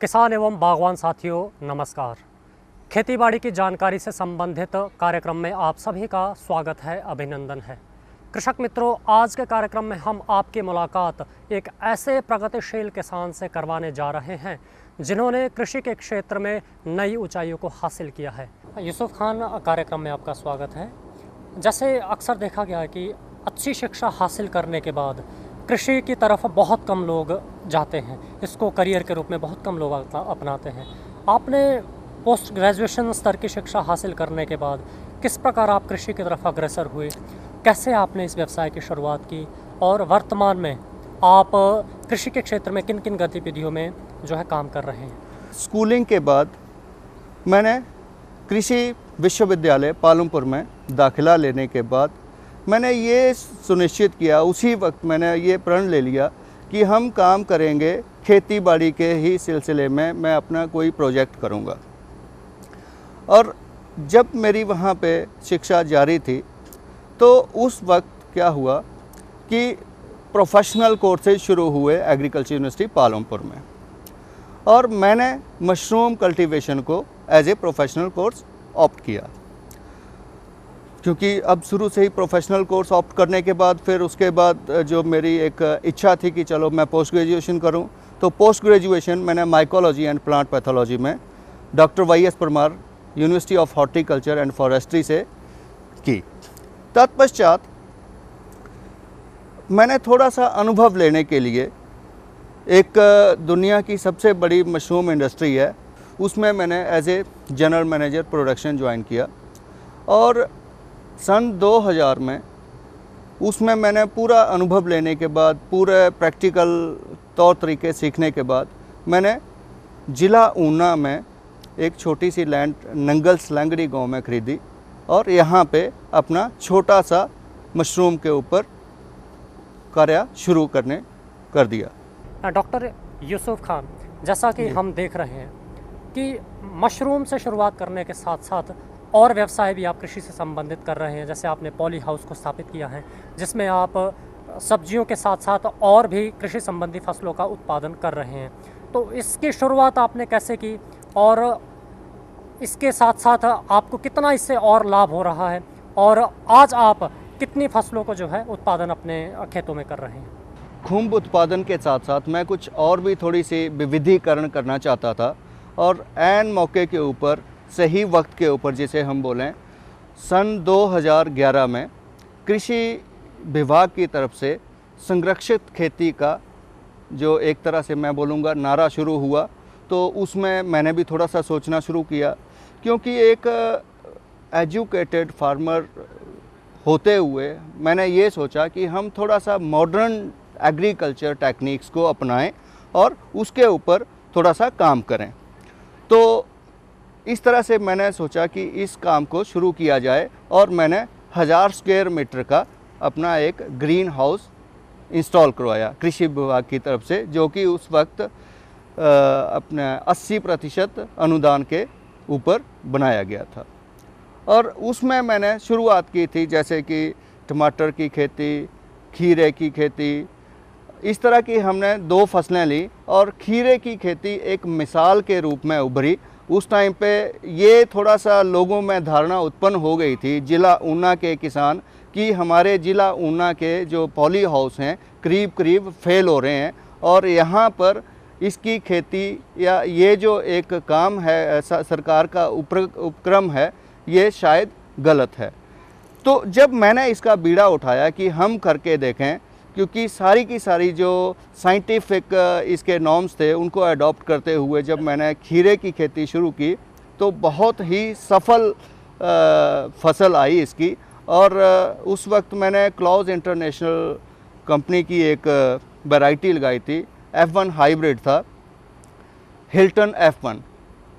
किसान एवं बागवान साथियों नमस्कार। खेतीबाड़ी की जानकारी से संबंधित कार्यक्रम में आप सभी का स्वागत है, अभिनंदन है। कृषक मित्रों, आज के कार्यक्रम में हम आपकी मुलाकात एक ऐसे प्रगतिशील किसान से करवाने जा रहे हैं जिन्होंने कृषि के क्षेत्र में नई ऊंचाइयों को हासिल किया है। यूसुफ खान, कार्यक्रम में आपका स्वागत है। जैसे अक्सर देखा गया है कि अच्छी शिक्षा हासिल करने के बाद कृषि की तरफ बहुत कम लोग जाते हैं, इसको करियर के रूप में बहुत कम लोग अपनाते हैं। आपने पोस्ट ग्रेजुएशन स्तर की शिक्षा हासिल करने के बाद किस प्रकार आप कृषि की तरफ अग्रसर हुए, कैसे आपने इस व्यवसाय की शुरुआत की और वर्तमान में आप कृषि के क्षेत्र में किन किन गतिविधियों में जो है काम कर रहे हैं? स्कूलिंग के बाद मैंने कृषि विश्वविद्यालय पालमपुर में दाखिला लेने के बाद मैंने ये सुनिश्चित किया, उसी वक्त मैंने ये प्रण ले लिया कि हम काम करेंगे खेती बाड़ी के ही सिलसिले में, मैं अपना कोई प्रोजेक्ट करूँगा। और जब मेरी वहाँ पे शिक्षा जारी थी तो उस वक्त क्या हुआ कि प्रोफेशनल कोर्सेज शुरू हुए एग्रीकल्चर यूनिवर्सिटी पालमपुर में, और मैंने मशरूम कल्टीवेशन को as a professional course opt किया, क्योंकि अब शुरू से ही प्रोफेशनल कोर्स ऑप्ट करने के बाद फिर उसके बाद जो मेरी एक इच्छा थी कि चलो मैं पोस्ट ग्रेजुएशन करूं, तो पोस्ट ग्रेजुएशन मैंने माइकोलॉजी एंड प्लांट पैथोलॉजी में doctor Y S. Parmar university of horticulture and forestry से की। तत्पश्चात मैंने थोड़ा सा अनुभव लेने के लिए एक दुनिया की सबसे बड़ी मशरूम इंडस्ट्री है, उसमें मैंने as a general manager production join किया, और सन 2000 में उसमें मैंने पूरा अनुभव लेने के बाद, पूरे प्रैक्टिकल तौर तरीके सीखने के बाद मैंने ज़िला ऊना में एक छोटी सी लैंड नंगल सलंगड़ी गांव में ख़रीदी और यहाँ पे अपना छोटा सा मशरूम के ऊपर कार्य शुरू कर दिया। डॉक्टर यूसुफ खान, जैसा कि हम देख रहे हैं कि मशरूम से शुरुआत करने के साथ साथ और व्यवसाय भी आप कृषि से संबंधित कर रहे हैं। जैसे आपने पॉली हाउस को स्थापित किया है जिसमें आप सब्जियों के साथ साथ और भी कृषि संबंधी फसलों का उत्पादन कर रहे हैं, तो इसकी शुरुआत आपने कैसे की और इसके साथ साथ आपको कितना इससे और लाभ हो रहा है, और आज आप कितनी फसलों को जो है उत्पादन अपने खेतों में कर रहे हैं? खुम्ब उत्पादन के साथ साथ मैं कुछ और भी थोड़ी सी विविधीकरण करना चाहता था, और ऐन मौके के ऊपर, सही वक्त के ऊपर जिसे हम बोलें, सन 2011 में कृषि विभाग की तरफ से संरक्षित खेती का जो एक तरह से मैं बोलूँगा नारा शुरू हुआ, तो उसमें मैंने भी थोड़ा सा सोचना शुरू किया, क्योंकि एक एजुकेटेड फार्मर होते हुए मैंने ये सोचा कि हम थोड़ा सा मॉडर्न एग्रीकल्चर टेक्निक्स को अपनाएं और उसके ऊपर थोड़ा सा काम करें। तो इस तरह से मैंने सोचा कि इस काम को शुरू किया जाए, और मैंने 1000 स्क्वायर मीटर का अपना एक ग्रीन हाउस इंस्टॉल करवाया कृषि विभाग की तरफ से, जो कि उस वक्त अपने 80% अनुदान के ऊपर बनाया गया था। और उसमें मैंने शुरुआत की थी जैसे कि टमाटर की खेती, खीरे की खेती, इस तरह की हमने 2 फसलें ली, और खीरे की खेती एक मिसाल के रूप में उभरी। उस टाइम पे ये थोड़ा सा लोगों में धारणा उत्पन्न हो गई थी ज़िला ऊना के किसान कि हमारे ज़िला ऊना के जो पॉली हाउस हैं करीब करीब फेल हो रहे हैं, और यहाँ पर इसकी खेती या ये जो एक काम है सरकार का उपक्रम है, ये शायद गलत है। तो जब मैंने इसका बीड़ा उठाया कि हम करके देखें, क्योंकि सारी की सारी जो साइंटिफिक इसके नॉर्म्स थे उनको अडॉप्ट करते हुए जब मैंने खीरे की खेती शुरू की तो बहुत ही सफल फसल आई इसकी। और उस वक्त मैंने क्लॉज इंटरनेशनल कंपनी की एक वैरायटी लगाई थी, F1 हाइब्रिड था, हिल्टन F1,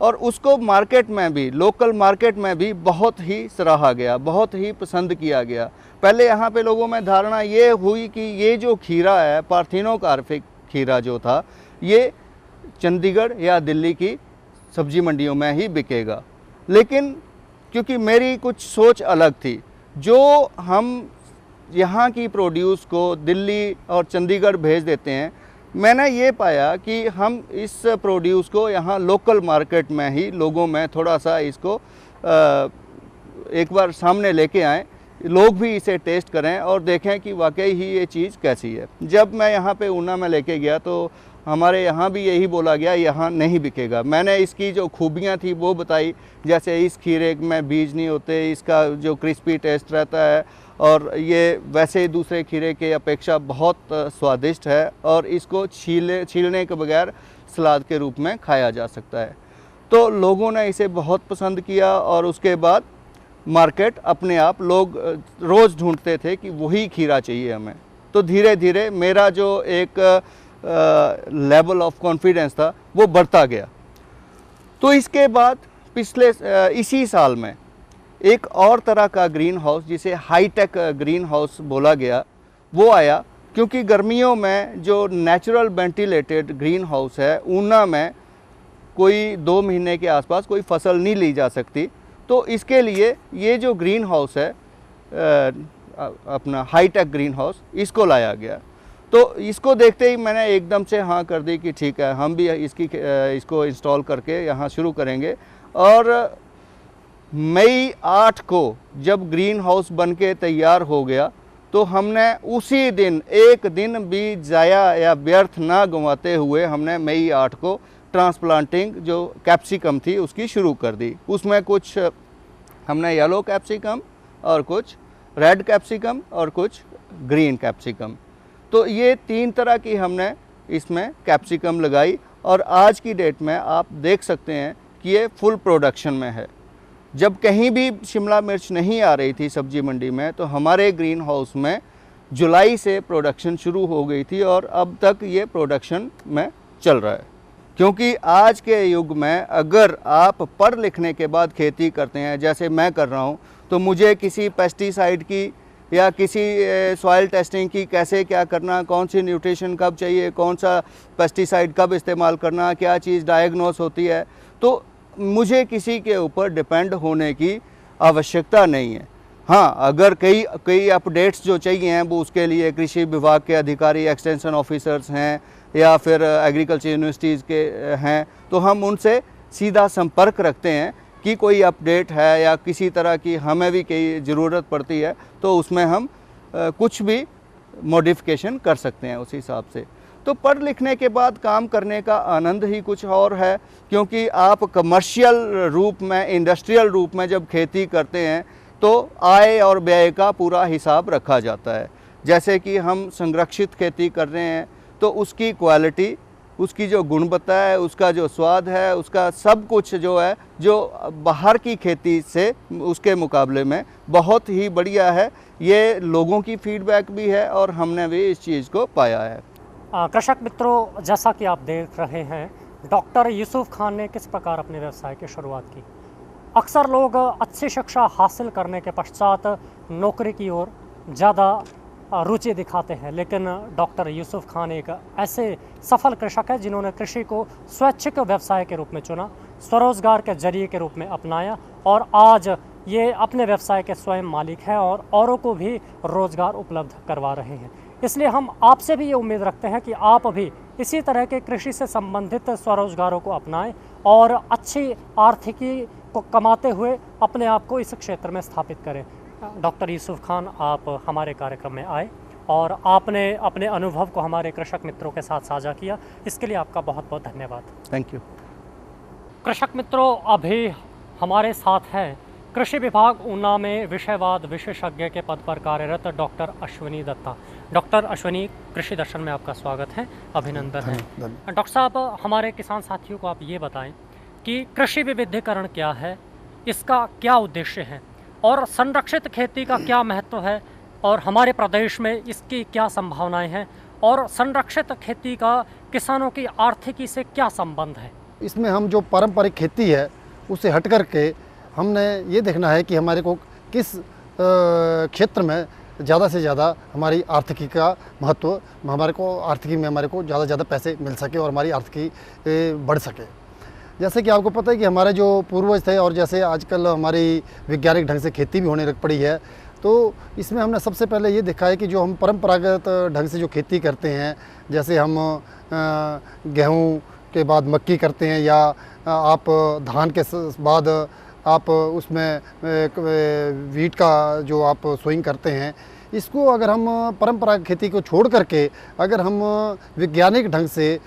और उसको मार्केट में भी, लोकल मार्केट में भी बहुत ही सराहा गया, बहुत ही पसंद किया गया। पहले यहाँ पे लोगों में धारणा ये हुई कि ये जो खीरा है, पार्थेनोकार्पिक खीरा जो था, ये चंडीगढ़ या दिल्ली की सब्जी मंडियों में ही बिकेगा। लेकिन क्योंकि मेरी कुछ सोच अलग थी, जो हम यहाँ की प्रोड्यूस को दिल्ली और चंडीगढ़ भेज देते हैं, मैंने ये पाया कि हम इस प्रोड्यूस को यहाँ लोकल मार्केट में ही लोगों में थोड़ा सा इसको एक बार सामने लेके आएँ, लोग भी इसे टेस्ट करें और देखें कि वाकई ही ये चीज़ कैसी है। जब मैं यहाँ पे ऊना में लेके गया तो हमारे यहाँ भी यही बोला गया यहाँ नहीं बिकेगा। मैंने इसकी जो खूबियाँ थी वो बताई, जैसे इस खीरे में बीज नहीं होते, इसका जो क्रिस्पी टेस्ट रहता है और ये वैसे दूसरे खीरे के अपेक्षा बहुत स्वादिष्ट है और इसको छीलने के बगैर सलाद के रूप में खाया जा सकता है। तो लोगों ने इसे बहुत पसंद किया और उसके बाद मार्केट अपने आप लोग रोज़ ढूंढते थे कि वही खीरा चाहिए हमें। तो धीरे धीरे मेरा जो एक लेवल ऑफ कॉन्फिडेंस था वो बढ़ता गया। तो इसके बाद पिछले इसी साल में एक और तरह का ग्रीन हाउस जिसे हाईटेक ग्रीन हाउस बोला गया वो आया, क्योंकि गर्मियों में जो नेचुरल वेंटिलेटेड ग्रीन हाउस है ऊना में कोई 2 महीने के आसपास कोई फसल नहीं ली जा सकती। तो इसके लिए ये जो ग्रीन हाउस है अपना हाईटेक ग्रीन हाउस, इसको लाया गया। तो इसको देखते ही मैंने एकदम से हाँ कर दी कि ठीक है, हम भी इसको इंस्टॉल करके यहाँ शुरू करेंगे। और मई 8 को जब ग्रीन हाउस बन के तैयार हो गया तो हमने उसी दिन, एक दिन भी ज़ाया या व्यर्थ ना गंवाते हुए हमने मई 8 को ट्रांसप्लांटिंग जो कैप्सिकम थी उसकी शुरू कर दी। उसमें कुछ हमने येलो कैप्सिकम और कुछ रेड कैप्सिकम और कुछ ग्रीन कैप्सिकम, तो ये 3 तरह की हमने इसमें कैप्सिकम लगाई। और आज की डेट में आप देख सकते हैं कि ये फुल प्रोडक्शन में है। जब कहीं भी शिमला मिर्च नहीं आ रही थी सब्जी मंडी में, तो हमारे ग्रीन हाउस में जुलाई से प्रोडक्शन शुरू हो गई थी और अब तक ये प्रोडक्शन में चल रहा है। क्योंकि आज के युग में अगर आप पढ़ लिखने के बाद खेती करते हैं, जैसे मैं कर रहा हूँ, तो मुझे किसी पेस्टिसाइड की या किसी सॉइल टेस्टिंग की कैसे क्या करना, कौन सी न्यूट्रिशन कब चाहिए, कौन सा पेस्टिसाइड कब इस्तेमाल करना, क्या चीज़ डायग्नोस होती है, तो मुझे किसी के ऊपर डिपेंड होने की आवश्यकता नहीं है। हाँ, अगर कई अपडेट्स जो चाहिए हैं वो उसके लिए कृषि विभाग के अधिकारी, एक्सटेंशन ऑफिसर्स हैं या फिर एग्रीकल्चर यूनिवर्सिटीज़ के हैं, तो हम उनसे सीधा संपर्क रखते हैं कि कोई अपडेट है या किसी तरह की हमें भी कई ज़रूरत पड़ती है तो उसमें हम कुछ भी मॉडिफिकेशन कर सकते हैं उस हिसाब से। तो पढ़ लिखने के बाद काम करने का आनंद ही कुछ और है, क्योंकि आप कमर्शियल रूप में, इंडस्ट्रियल रूप में जब खेती करते हैं तो आय और व्यय का पूरा हिसाब रखा जाता है। जैसे कि हम संरक्षित खेती कर रहे हैं तो उसकी क्वालिटी, उसकी जो गुणवत्ता है, उसका जो स्वाद है, उसका सब कुछ जो है, जो बाहर की खेती से उसके मुकाबले में बहुत ही बढ़िया है। ये लोगों की फीडबैक भी है और हमने भी इस चीज़ को पाया है। कृषक मित्रों, जैसा कि आप देख रहे हैं, डॉक्टर यूसुफ खान ने किस प्रकार अपने व्यवसाय की शुरुआत की। अक्सर लोग अच्छी शिक्षा हासिल करने के पश्चात नौकरी की ओर ज़्यादा रुचि दिखाते हैं, लेकिन डॉक्टर यूसुफ खान एक ऐसे सफल कृषक है जिन्होंने कृषि को स्वैच्छिक व्यवसाय के रूप में चुना, स्वरोजगार के जरिए के रूप में अपनाया और आज ये अपने व्यवसाय के स्वयं मालिक हैं और औरों को भी रोज़गार उपलब्ध करवा रहे हैं। इसलिए हम आपसे भी ये उम्मीद रखते हैं कि आप भी इसी तरह के कृषि से संबंधित स्वरोजगारों को अपनाएं और अच्छी आर्थिकी को कमाते हुए अपने आप को इस क्षेत्र में स्थापित करें। डॉक्टर यूसुफ खान, आप हमारे कार्यक्रम में आए और आपने अपने अनुभव को हमारे कृषक मित्रों के साथ साझा किया, इसके लिए आपका बहुत बहुत धन्यवाद। Thank you. कृषक मित्रों, अभी हमारे साथ हैं कृषि विभाग ऊना में विषयवाद विशेषज्ञ के पद पर कार्यरत डॉक्टर अश्विनी दत्ता। डॉक्टर अश्विनी, कृषि दर्शन में आपका स्वागत है, अभिनंदन है। डॉक्टर साहब, हमारे किसान साथियों को आप ये बताएं कि कृषि विविधीकरण क्या है, इसका क्या उद्देश्य है और संरक्षित खेती का क्या महत्व है और हमारे प्रदेश में इसकी क्या संभावनाएं हैं और संरक्षित खेती का किसानों की आर्थिकी से क्या संबंध है। इसमें हम जो पारंपरिक खेती है उससे हट कर के हमने ये देखना है कि हमारे को किस क्षेत्र में ज़्यादा से ज़्यादा हमारी आर्थिकी का महत्व, हमारे को आर्थिकी में हमारे को ज़्यादा से ज़्यादा पैसे मिल सके और हमारी आर्थिकी बढ़ सके। जैसे कि आपको पता है कि हमारे जो पूर्वज थे और जैसे आजकल हमारी वैज्ञानिक ढंग से खेती भी होने लग पड़ी है, तो इसमें हमने सबसे पहले ये देखा है कि जो हम परंपरागत ढंग से जो खेती करते हैं, जैसे हम गेहूँ के बाद मक्की करते हैं, या आप धान के बाद आप उसमें वीट का जो आप सोइंग करते हैं, इसको अगर हम परंपरागत खेती को छोड़ करके अगर हम वैज्ञानिक ढंग से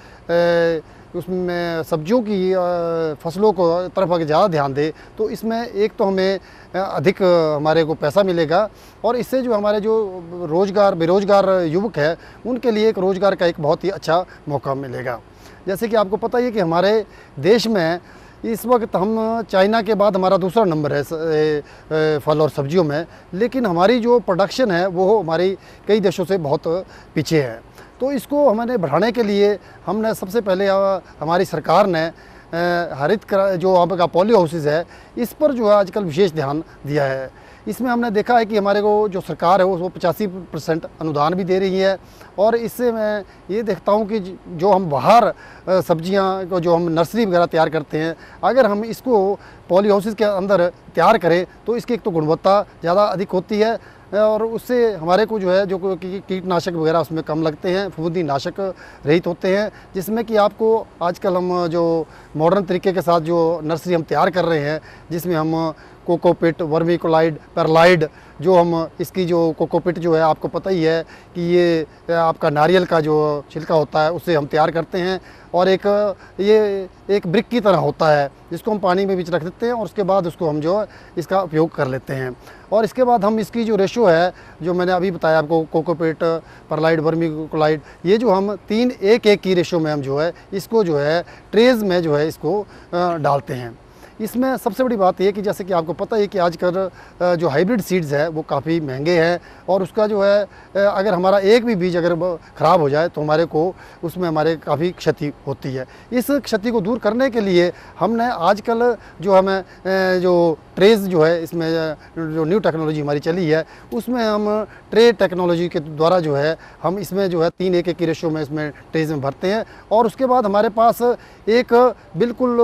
उसमें सब्जियों की फसलों को तरफ अगर ज़्यादा ध्यान दें, तो इसमें एक तो हमें अधिक हमारे को पैसा मिलेगा, और इससे जो हमारे जो बेरोज़गार युवक है उनके लिए एक रोज़गार का एक बहुत ही अच्छा मौका मिलेगा। जैसे कि आपको पता ही है कि हमारे देश में इस वक्त हम चाइना के बाद हमारा दूसरा नंबर है फल और सब्जियों में, लेकिन हमारी जो प्रोडक्शन है वो हमारी कई देशों से बहुत पीछे है। तो इसको हमने बढ़ाने के लिए हमने सबसे पहले हमारी सरकार ने जो आपका पॉली हाउसेस है इस पर जो है आजकल विशेष ध्यान दिया है। इसमें हमने देखा है कि हमारे को जो सरकार है वो 85% अनुदान भी दे रही है, और इससे मैं ये देखता हूँ कि जो हम बाहर सब्जियाँ को जो हम नर्सरी वगैरह तैयार करते हैं, अगर हम इसको पॉली हाउसेस के अंदर तैयार करें तो इसकी एक तो गुणवत्ता ज़्यादा अधिक होती है, और उससे हमारे को जो है जो कीटनाशक वगैरह उसमें कम लगते हैं, फफूंदी नाशक रहित होते हैं, जिसमें कि आपको आजकल हम जो मॉडर्न तरीके के साथ जो नर्सरी हम तैयार कर रहे हैं, जिसमें हम कोकोपिट, वर्मीकोलाइड, परलाइड, जो हम इसकी जो कोकोपिट जो है आपको पता ही है कि ये आपका नारियल का जो छिलका होता है उससे हम तैयार करते हैं, और ये एक ब्रिक की तरह होता है जिसको हम पानी में बीच रख देते हैं, और उसके बाद उसको हम जो इसका उपयोग कर लेते हैं। और इसके बाद हम इसकी जो रेशो है जो मैंने अभी बताया आपको, कोकोपिट, परलाइड, वर्मीकोलाइड, ये जो हम 3:1:1 की रेशो में हम जो है इसको जो है ट्रेज में जो है इसको डालते हैं। इसमें सबसे बड़ी बात ये कि जैसे कि आपको पता है कि आजकल जो हाइब्रिड सीड्स है वो काफ़ी महंगे हैं, और उसका जो है अगर हमारा एक भी बीज अगर ख़राब हो जाए तो हमारे को उसमें हमारे काफ़ी क्षति होती है। इस क्षति को दूर करने के लिए हमने आजकल जो हमें जो ट्रेज जो है इसमें जो न्यू टेक्नोलॉजी हमारी चली है उसमें हम ट्रे टेक्नोलॉजी के द्वारा जो है हम इसमें जो है 3:1 की रेशो में इसमें ट्रेज में भरते हैं, और उसके बाद हमारे पास एक बिल्कुल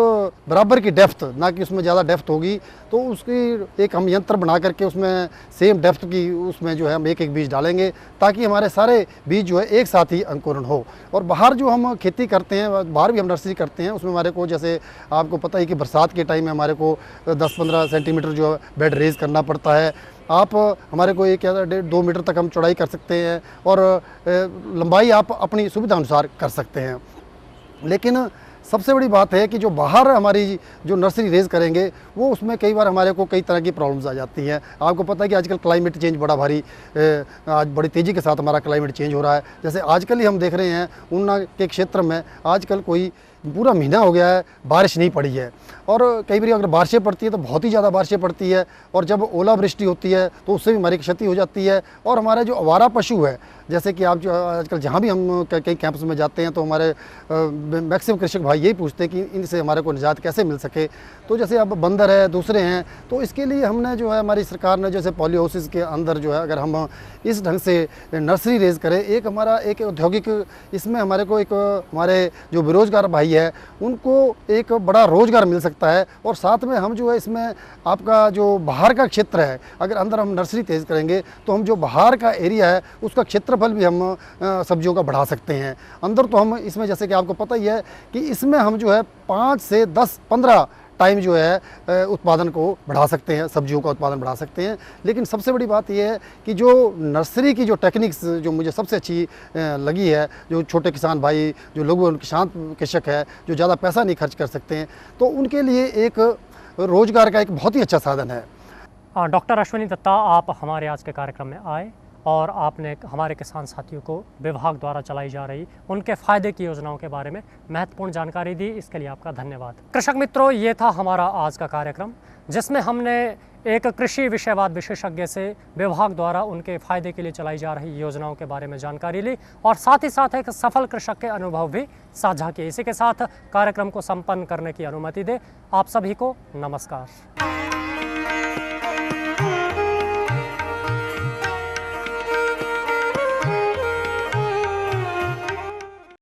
बराबर की डेप्थ, ना कि उसमें ज़्यादा डेप्थ होगी, तो उसकी एक हम यंत्र बना करके उसमें सेम डेप्थ की उसमें जो है हम एक बीज डालेंगे, ताकि हमारे सारे बीज जो है एक साथ ही अंकुरण हो। और बाहर जो हम खेती करते हैं, बाहर भी हम नर्सरी करते हैं, उसमें हमारे को जैसे आपको पता है कि बरसात के टाइम में हमारे को 10-15 सेंटीमीटर जो है बेड रेज करना पड़ता है। आप हमारे को 1-2 मीटर तक हम चौड़ाई कर सकते हैं, और लंबाई आप अपनी सुविधा अनुसार कर सकते हैं। लेकिन सबसे बड़ी बात है कि जो बाहर हमारी जो नर्सरी रेज करेंगे वो उसमें कई बार हमारे को कई तरह की प्रॉब्लम्स आ जाती हैं। आपको पता है कि आजकल क्लाइमेट चेंज बड़ा भारी आज बड़ी तेज़ी के साथ हमारा क्लाइमेट चेंज हो रहा है। जैसे आजकल ही हम देख रहे हैं ऊना के क्षेत्र में आजकल कोई पूरा महीना हो गया है बारिश नहीं पड़ी है, और कई बार अगर बारिशें पड़ती है तो बहुत ही ज़्यादा बारिशें पड़ती है, और जब ओलावृष्टि होती है तो उससे भी हमारी क्षति हो जाती है। और हमारे जो आवारा पशु है, जैसे कि आप जो आजकल जहाँ भी हम कई कैंपस में जाते हैं तो हमारे मैक्सिमम कृषक भाई यही पूछते हैं कि इनसे हमारे को निजात कैसे मिल सके। तो जैसे अब बंदर है, दूसरे हैं, तो इसके लिए हमने जो है हमारी सरकार ने जैसे पॉली हाउसेस के अंदर जो है अगर हम इस ढंग से नर्सरी रेज करें, एक हमारा एक औद्योगिक इसमें हमारे को एक हमारे जो बेरोजगार भाई है उनको एक बड़ा रोजगार मिल सकता है। और साथ में हम जो है इसमें आपका जो बाहर का क्षेत्र है, अगर अंदर हम नर्सरी तेज करेंगे तो हम जो बाहर का एरिया है उसका क्षेत्रफल भी हम सब्जियों का बढ़ा सकते हैं। अंदर तो हम इसमें जैसे कि आपको पता ही है कि इसमें हम जो है 5 से 10-15 टाइम जो है उत्पादन को बढ़ा सकते हैं, सब्जियों का उत्पादन बढ़ा सकते हैं। लेकिन सबसे बड़ी बात यह है कि जो नर्सरी की जो टेक्निक्स जो मुझे सबसे अच्छी लगी है, जो छोटे किसान भाई, जो लघु किसान कृषक है, जो ज़्यादा पैसा नहीं खर्च कर सकते हैं, तो उनके लिए एक रोज़गार का एक बहुत ही अच्छा साधन है। डॉक्टर अश्विनी दत्ता, आप हमारे आज के कार्यक्रम में आए और आपने हमारे किसान साथियों को विभाग द्वारा चलाई जा रही उनके फ़ायदे की योजनाओं के बारे में महत्वपूर्ण जानकारी दी। इसके लिए आपका धन्यवाद। कृषक मित्रों, ये था हमारा आज का कार्यक्रम, जिसमें हमने एक कृषि विषयवाद विशेषज्ञ से विभाग द्वारा उनके फ़ायदे के लिए चलाई जा रही योजनाओं के बारे में जानकारी ली, और साथ ही साथ एक सफल कृषक के अनुभव भी साझा किए। इसी के साथ कार्यक्रम को संपन्न करने की अनुमति दे। आप सभी को नमस्कार।